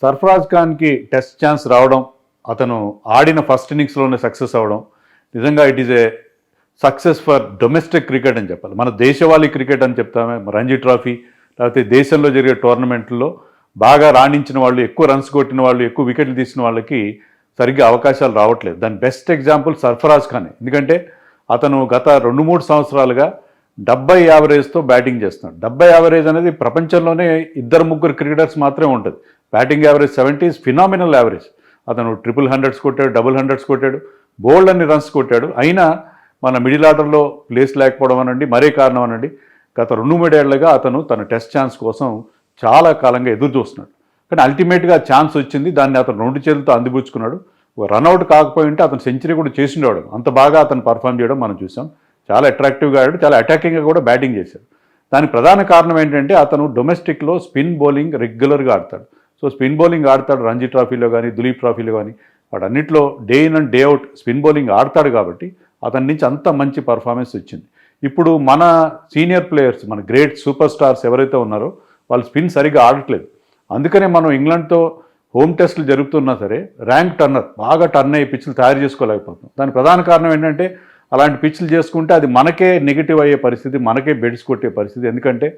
Sarfaraz ఖాన్కి test chance రావడం, అతను ఆడిన ఫస్ట్ ఇన్నింగ్స్లోనే సక్సెస్ అవ్వడం నిజంగా it is a success for domestic cricket అని చెప్పాలి. మన దేశవాళీ క్రికెట్ అని చెప్తామే. రంజీ ట్రోఫీ లేకపోతే దేశంలో జరిగే టోర్నమెంట్లో బాగా రాణించిన వాళ్ళు, ఎక్కువ రన్స్ కొట్టిన వాళ్ళు, ఎక్కువ వికెట్లు తీసిన వాళ్ళకి సరిగ్గా అవకాశాలు రావట్లేదు. దాని బెస్ట్ ఎగ్జాంపుల్ సర్ఫరాజ్ ఖాన్. ఎందుకంటే అతను గత 2-3 సంవత్సరాలుగా 70 యావరేజ్తో బ్యాటింగ్ చేస్తున్నాడు. 70 యావరేజ్ అనేది ప్రపంచంలోనే 2-3 క్రికెటర్స్ మాత్రమే ఉంటుంది. Batting average 70 is phenomenal average. అతను 100s కొట్టాడు, 100s కొట్టాడు, బోల్డ్ అన్ని రన్స్ కొట్టాడు. అయినా మన మిడిల్ ఆర్డర్లో ప్లేస్ లేకపోవడం అనండి, మరే కారణం అనండి, గత 2-3 ఏళ్లుగా అతను తన టెస్ట్ ఛాన్స్ కోసం చాలా కాలంగా ఎదురు చూస్తున్నాడు. కానీ అల్టిమేట్గా ఛాన్స్ వచ్చింది. దాన్ని అతను 2 చేతులతో అందిపుచ్చుకున్నాడు. రన్అట్ కాకపోయి ఉంటే అతను సెంచరీ కూడా చేసిండేవాడు. అంత బాగా అతను పర్ఫామ్ చేయడం మనం చూసాం. చాలా అట్రాక్టివ్గా ఆడాడు, చాలా అటాకింగ్గా కూడా బ్యాటింగ్ చేశాడు. దానికి ప్రధాన కారణం ఏంటంటే అతను డొమెస్టిక్లో స్పిన్ బౌలింగ్ రెగ్యులర్గా ఆడతాడు. సో స్పిన్ బౌలింగ్ ఆడతాడు. రంజీ ట్రోఫీలో కానీ, దులీప్ ట్రోఫీలో కానీ, వాటన్నిటిలో day in and day out spin bowling ఆడతాడు. కాబట్టి అతని నుంచి అంత మంచి పర్ఫార్మెన్స్ వచ్చింది. ఇప్పుడు మన సీనియర్ ప్లేయర్స్, మన గ్రేట్ సూపర్ స్టార్స్ ఎవరైతే ఉన్నారో వాళ్ళు స్పిన్ సరిగ్గా ఆడట్లేదు. అందుకనే మనం ఇంగ్లాండ్తో హోమ్ టెస్టులు జరుగుతున్నా సరే ర్యాంక్ టర్నర్ బాగా టర్న్ అయ్యి పిచ్లు తయారు చేసుకోలేకపోతున్నాం. దానికి ప్రధాన కారణం ఏంటంటే అలాంటి పిచ్లు చేసుకుంటే అది మనకే నెగిటివ్ అయ్యే పరిస్థితి, మనకే బెడ్స్ కొట్టే పరిస్థితి. ఎందుకంటే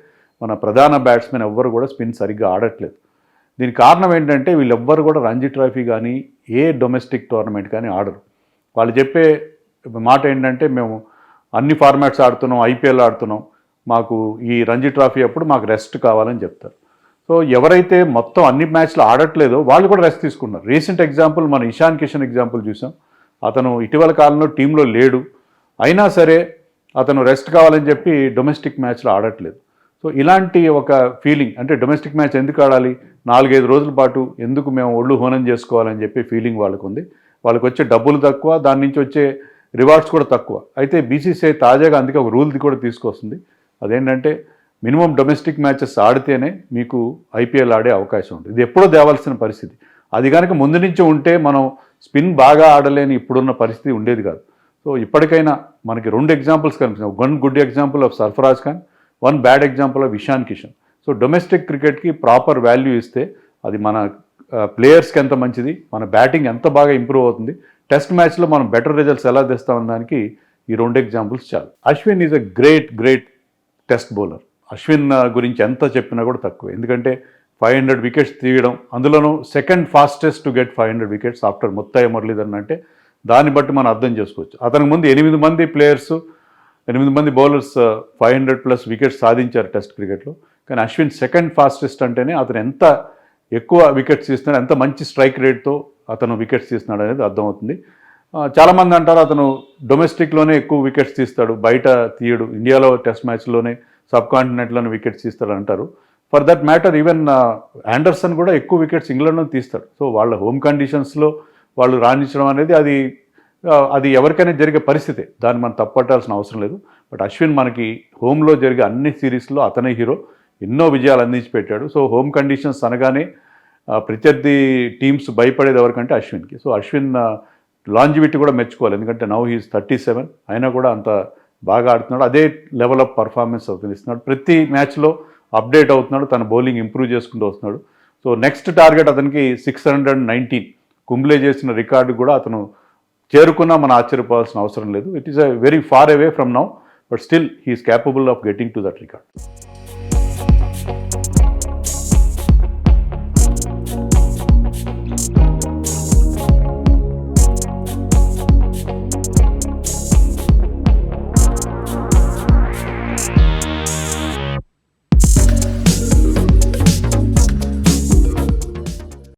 మన ప్రధాన బ్యాట్స్మెన్ ఎవ్వరు కూడా స్పిన్ సరిగ్గా ఆడట్లేదు. దీనికి కారణం ఏంటంటే వీళ్ళెవ్వరు కూడా రంజీ ట్రోఫీ కానీ ఏ డొమెస్టిక్ టోర్నమెంట్ కానీ ఆడరు. వాళ్ళు చెప్పే మాట ఏంటంటే మేము అన్ని ఫార్మాట్స్ ఆడుతున్నాం, ఐపీఎల్ ఆడుతున్నాం, మాకు ఈ రంజీ ట్రోఫీ అప్పుడు మాకు రెస్ట్ కావాలని చెప్తారు. సో ఎవరైతే మొత్తం అన్ని మ్యాచ్లు ఆడట్లేదో వాళ్ళు కూడా రెస్ట్ తీసుకున్నారు. రీసెంట్ ఎగ్జాంపుల్ మన ఇషాన్ కిషన్ ఎగ్జాంపుల్ చూసాం. అతను ఇటీవల కాలంలో టీంలో లేడు, అయినా సరే అతను రెస్ట్ కావాలని చెప్పి డొమెస్టిక్ మ్యాచ్లో ఆడట్లేదు. సో ఇలాంటి ఒక ఫీలింగ్, అంటే డొమెస్టిక్ మ్యాచ్ ఎందుకు ఆడాలి, 4-5 రోజుల పాటు ఎందుకు మేము ఒళ్ళు హోనం చేసుకోవాలని చెప్పి ఫీలింగ్ వాళ్ళకు ఉంది. వాళ్ళకి వచ్చే డబ్బులు తక్కువ, దాని నుంచి వచ్చే రివార్డ్స్ కూడా తక్కువ. అయితే బీసీసీఐ తాజాగా అందుకే ఒక రూల్ కూడా తీసుకొస్తుంది. అదేంటంటే మినిమం డొమెస్టిక్ మ్యాచెస్ ఆడితేనే మీకు ఐపీఎల్ ఆడే అవకాశం ఉంటుంది. ఇది ఎప్పుడో తేవాల్సిన పరిస్థితి. అది కనుక ముందు నుంచి ఉంటే మనం స్పిన్ బాగా ఆడలేని ఇప్పుడున్న పరిస్థితి ఉండేది కాదు. సో ఇప్పటికైనా మనకి 2 ఎగ్జాంపుల్స్ కనిపిస్తున్నాయి. 1 good example of Sarfaraz Khan, 1 bad example of Ishan Kishan. So domestic క్రికెట్కి ప్రాపర్ వాల్యూ ఇస్తే అది మన ప్లేయర్స్కి ఎంత మంచిది, మన బ్యాటింగ్ ఎంత బాగా ఇంప్రూవ్ అవుతుంది, టెస్ట్ మ్యాచ్లో మనం బెటర్ రిజల్ట్స్ ఎలా తెస్తామన్న దానికి ఈ 2 ఎగ్జాంపుల్స్ చాలు. Ashwin is a great test bowler. Ashwin గురించి ఎంత చెప్పినా కూడా తక్కువ. ఎందుకంటే 500 వికెట్స్ తీయడం, అందులోనూ second fastest to get 500 wickets after Muttiah Muralitharan అంటే దాన్ని బట్టి మనం అర్థం చేసుకోవచ్చు. అతనికి ముందు 8 మంది ప్లేయర్స్, 8 మంది బౌలర్స్ 500+ వికెట్స్ సాధించారు టెస్ట్ క్రికెట్లో. కానీ అశ్విన్ సెకండ్ ఫాస్టెస్ట్ అంటేనే అతను ఎంత ఎక్కువ వికెట్స్ తీస్తున్నాడు, ఎంత మంచి స్ట్రైక్ రేట్తో అతను వికెట్స్ తీస్తున్నాడు అనేది అర్థమవుతుంది. చాలామంది అంటారు అతను డొమెస్టిక్లోనే ఎక్కువ వికెట్స్ తీస్తాడు, బయట తీయడు, ఇండియాలో టెస్ట్ మ్యాచ్లోనే సబ్ కాంటినెంట్లోనే వికెట్స్ తీస్తాడు అంటారు. For that matter even Anderson కూడా ఎక్కువ వికెట్స్ ఇంగ్లాండ్లో తీస్తాడు. సో వాళ్ళ హోమ్ కండిషన్స్లో వాళ్ళు రాణించడం అనేది అది ఎవరికైనా జరిగే పరిస్థితే, దాన్ని మనం తప్పట్టాల్సిన అవసరం లేదు. బట్ అశ్విన్ మనకి హోమ్లో జరిగే అన్ని సిరీస్లో అతనే హీరో, ఎన్నో విజయాలు అందించి పెట్టాడు. సో హోమ్ కండిషన్స్ అనగానే ప్రత్యర్థి టీమ్స్ భయపడేది ఎవరికంటే అశ్విన్కి. సో అశ్విన్ లాంజివిటీ కూడా మెచ్చుకోవాలి. ఎందుకంటే నౌ హీస్ 37 అయినా కూడా అంత బాగా ఆడుతున్నాడు. అదే లెవెల్ ఆఫ్ పర్ఫార్మెన్స్ అవుతున్నాడు. ప్రతి మ్యాచ్లో అప్డేట్ అవుతున్నాడు, తన బౌలింగ్ ఇంప్రూవ్ చేసుకుంటూ వస్తున్నాడు. సో నెక్స్ట్ టార్గెట్ అతనికి 619 కుంబ్లే చేసిన రికార్డు కూడా అతను చేరుకున్నా మనం ఆశ్చర్యపోవాల్సిన అవసరం లేదు. It is a very far away from now, but still he's capable of getting to that record.